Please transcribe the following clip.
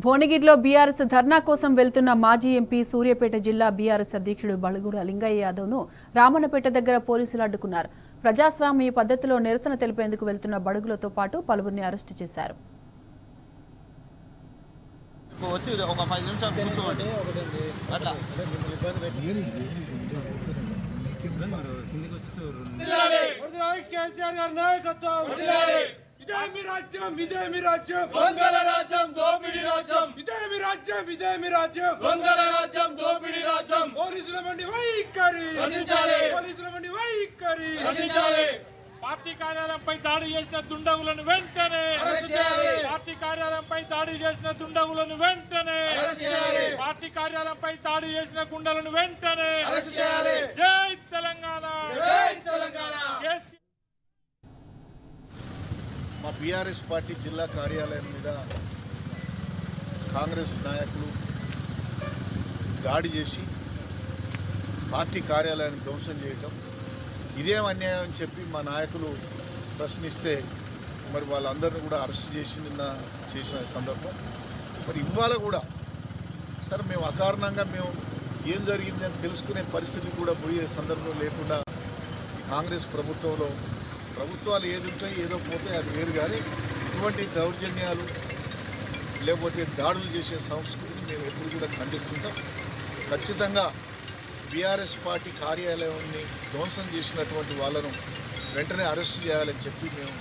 భువనగిరిలో బీఆర్ఎస్ ధర్నా కోసం వెళ్తున్న మాజీ ఎంపీ సూర్యాపేట జిల్లా బీఆర్ఎస్ అధ్యక్షుడు బలుగుడ లింగయ్య యాదవ్ను రామన్నపేట దగ్గర పోలీసులు అడ్డుకున్నారు. ప్రజాస్వామ్య పద్ధతిలో నిరసన తెలిపేందుకు వెళ్తున్న బడుగులతో పాటు పలువురిని అరెస్టు చేశారు. ఇదే మీ రాజ్యం దొంగల రాజ్యం దోపిడీ రాజ్యం ఇదే మీ రాజ్యం దొంగల రాజ్యం దోపిడీ రాజ్యం పోలీసుల మండి వైఖరి రచించాలి పోలీసుల మండి వైఖరి రచించాలి పార్టీ కార్యాలయంపై దాడి చేసిన దుండగులను వెంటనే అరెస్ట్ చేయాలి పార్టీ కార్యాలయంపై దాడి చేసిన దుండగులను వెంటనే అరెస్ట్ చేయాలి పార్టీ కార్యాలయంపై దాడి చేసిన గుండెలను వెంటనే అరెస్ట్ చేయాలి జై తెలంగాణ జై తెలంగాణ మా బీఆర్ఎస్ పార్టీ జిల్లా కార్యాలయం మీద కాంగ్రెస్ నాయకులు దాడి చేసి పార్టీ కార్యాలయాన్ని ధ్వంసం చేయటం ఇదేం అన్యాయం అని చెప్పి మా నాయకులు ప్రశ్నిస్తే మరి వాళ్ళందరినీ కూడా అరెస్ట్ చేసిన సందర్భం మరి ఇవాళ కూడా సరే మేము అకారణంగా ఏం జరిగిందని తెలుసుకునే పరిస్థితి కూడా పోయే సందర్భం లేకుండా కాంగ్రెస్ ప్రభుత్వాలు ఏది ఉంటాయి ఏదో పోతే అది వేరు, కానీ ఇటువంటి దౌర్జన్యాలు లేకపోతే దాడులు చేసే సంస్కృతిని మేము ఎప్పుడు కూడా ఖండిస్తుంటాం. ఖచ్చితంగా బీఆర్ఎస్ పార్టీ కార్యాలయాన్ని ధ్వంసం చేసినటువంటి వాళ్ళను వెంటనే అరెస్ట్ చేయాలని చెప్పి మేము